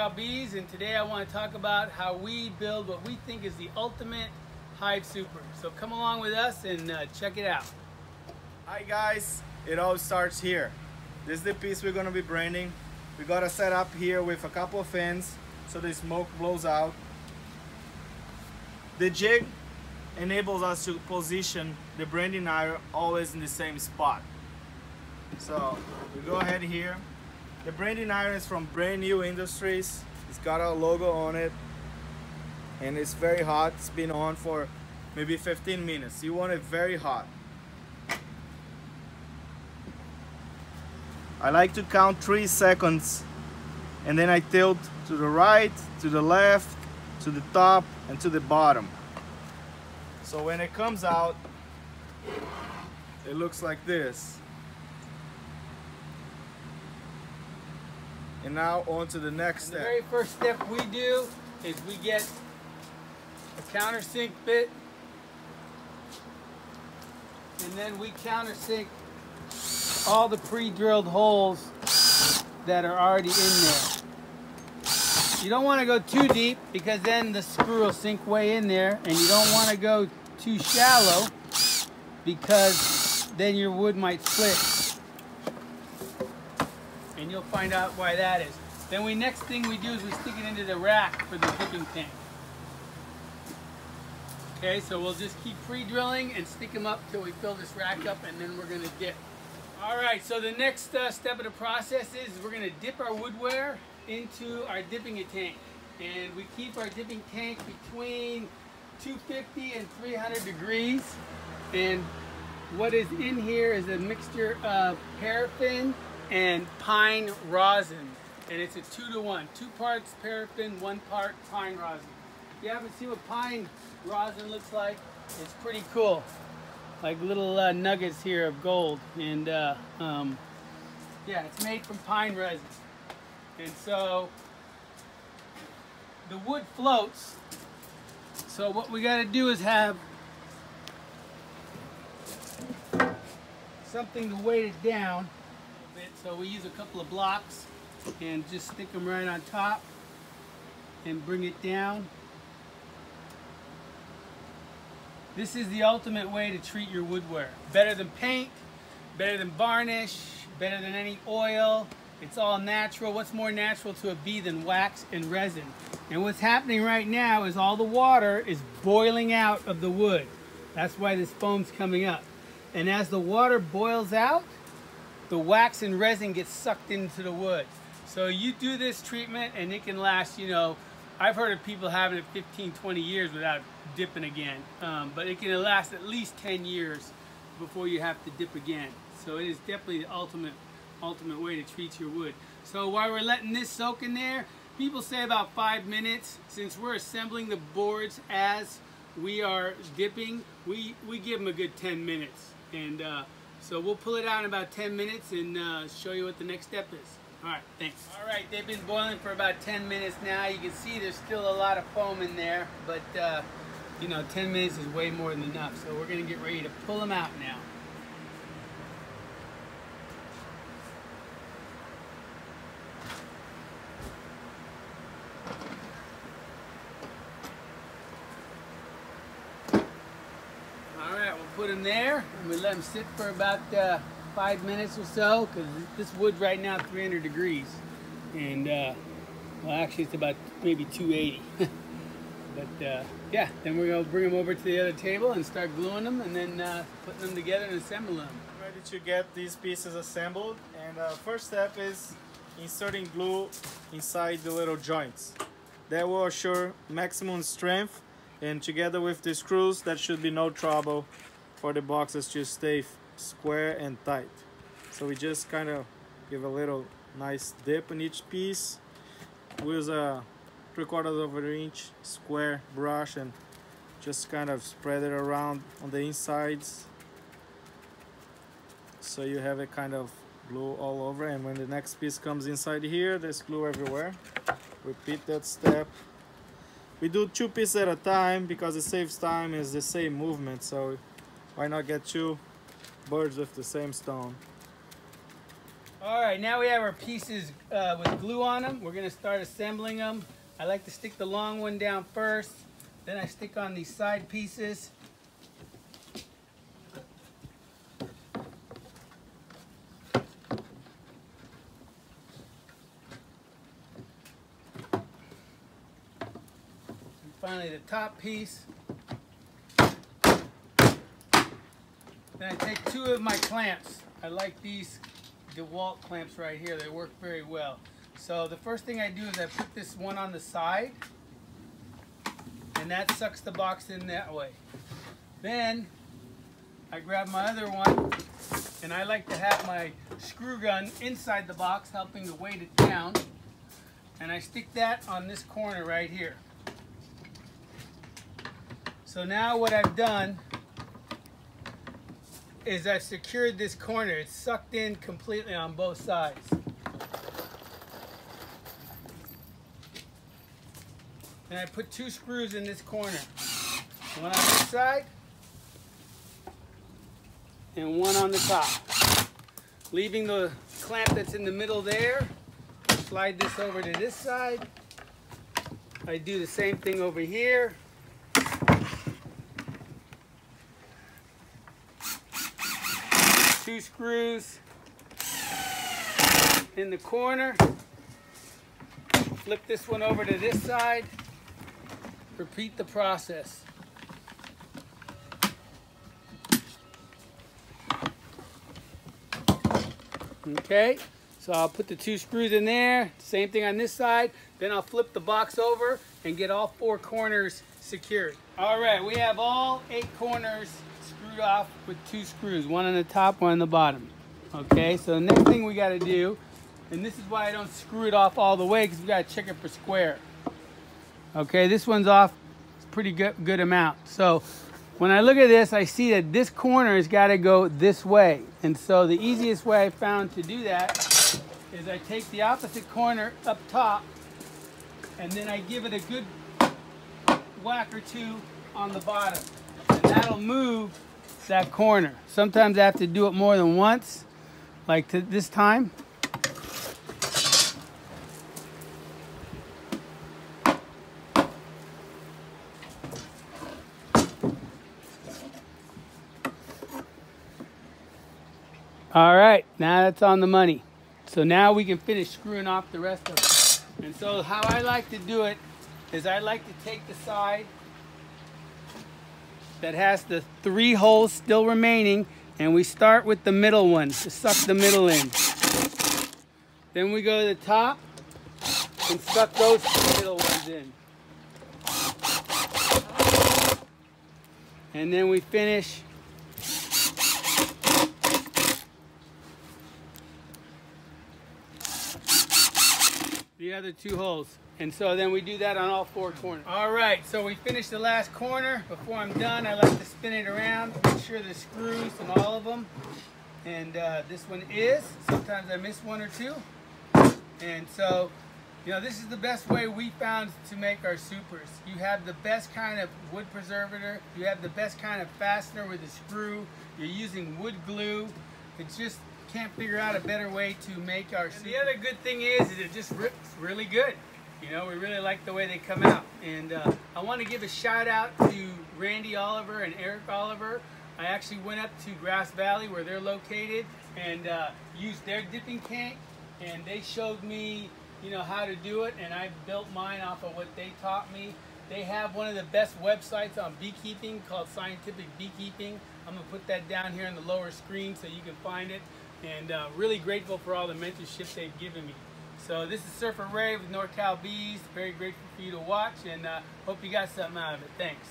Scout Bees, and today I want to talk about how we build what we think is the ultimate hive super. So come along with us and check it out. Hi guys, it all starts here. This is the piece we're going to be branding. We got to set up here with a couple of fans so the smoke blows out. The jig enables us to position the branding iron always in the same spot. So we go ahead here. The branding iron is from Brand New Industries. It's got our logo on it and it's very hot. It's been on for maybe 15 minutes. You want it very hot. I like to count 3 seconds and then I tilt to the right, to the left, to the top and to the bottom. So when it comes out, it looks like this. And now on to the next step. The very first step we do is we get a countersink bit, and then we countersink all the pre-drilled holes that are already in there. You don't want to go too deep because then the screw will sink way in there, and you don't want to go too shallow because then your wood might split. And you'll find out why that is. Then next thing we do is we stick it into the rack for the dipping tank. Okay, so we'll just keep pre-drilling and stick them up till we fill this rack up, and then we're gonna dip. All right, so the next step of the process is we're gonna dip our woodware into our dipping tank. And we keep our dipping tank between 250 and 300 degrees. And what is in here is a mixture of paraffin and pine rosin, and it's a 2-to-1, 2 parts paraffin, 1 part pine rosin. If you haven't seen what pine rosin looks like, it's pretty cool, like little nuggets here of gold. And yeah, it's made from pine resin, and so the wood floats. So what we got to do is have something to weight it down. So we use a couple of blocks and just stick them right on top and bring it down. This is the ultimate way to treat your woodware. Better than paint, better than varnish, better than any oil. It's all natural. What's more natural to a bee than wax and resin? And what's happening right now is all the water is boiling out of the wood. That's why this foam's coming up. And as the water boils out, the wax and resin gets sucked into the wood. So you do this treatment and it can last, you know, I've heard of people having it 15, 20 years without dipping again. But it can last at least 10 years before you have to dip again. So it is definitely the ultimate way to treat your wood. So while we're letting this soak in there, people say about 5 minutes. Since we're assembling the boards as we are dipping, we give them a good 10 minutes. And so we'll pull it out in about 10 minutes and show you what the next step is. All right, thanks. All right, they've been boiling for about 10 minutes now. You can see there's still a lot of foam in there, but you know, 10 minutes is way more than enough. So we're gonna get ready to pull them out now. Put them there and we let them sit for about 5 minutes or so, because this wood right now 300 degrees, and well, actually it's about maybe 280. But yeah, then we're gonna bring them over to the other table and start gluing them, and then putting them together and assembling them. Ready to get these pieces assembled, and first step is inserting glue inside the little joints. That will assure maximum strength, and together with the screws, that should be no trouble for the boxes to stay square and tight. So we just kind of give a little nice dip in each piece. We use a 3/4 of an inch square brush and just kind of spread it around on the insides, so you have it kind of glue all over. And when the next piece comes inside here, there's glue everywhere. Repeat that step. We do 2 pieces at a time because it saves time, is the same movement, so why not get 2 birds with the same stone. All right, now we have our pieces with glue on them. We're gonna start assembling them. I like to stick the long one down first, then I stick on these side pieces. And finally the top piece. Then I take two of my clamps. I like these DeWalt clamps right here. They work very well. So the first thing I do is I put this one on the side, and that sucks the box in that way. Then I grab my other one, and I like to have my screw gun inside the box, helping to weight it down. And I stick that on this corner right here. So now what I've done is I've secured this corner. It's sucked in completely on both sides. And I put two screws in this corner. One on this side and one on the top. Leaving the clamp that's in the middle there. Slide this over to this side. I do the same thing over here. Two screws in the corner. Flip this one over to this side. Repeat the process. Okay, so I'll put the two screws in there, same thing on this side, then I'll flip the box over and get all four corners secured. All right, we have all 8 corners screwed off with 2 screws, one on the top, one on the bottom. Okay, so the next thing we got to do, and this is why I don't screw it off all the way, because we got to check it for square. Okay, this one's off a pretty good amount. So when I look at this, I see that this corner has got to go this way. And so the easiest way I found to do that is I take the opposite corner up top, and then I give it a good whack or two on the bottom. And that'll move that corner. Sometimes I have to do it more than once, like this time. All right, now that's on the money. So now we can finish screwing off the rest of it. And so how I like to do it is I like to take the side that has the 3 holes still remaining, and we start with the middle one to suck the middle in. Then we go to the top and suck those 2 middle ones in. And then we finish the other 2 holes. And so then we do that on all 4 corners. All right, so we finished the last corner. Before I'm done, I like to spin it around, make sure the screws and all of them. And this one is. Sometimes I miss 1 or 2. And so, you know, this is the best way we found to make our supers. You have the best kind of wood preservator. You have the best kind of fastener with a screw. You're using wood glue. It's just, can't figure out a better way to make our super. The other good thing is it just rips really good. You know, we really like the way they come out. And I want to give a shout out to Randy Oliver and Eric Oliver. I actually went up to Grass Valley where they're located and used their dipping tank, and they showed me, you know, how to do it, and I built mine off of what they taught me. They have one of the best websites on beekeeping called Scientific Beekeeping. I'm going to put that down here on the lower screen so you can find it. And really grateful for all the mentorship they've given me. So this is Surfer Ray with NorCal Bees. Very grateful for you to watch, and hope you got something out of it. Thanks.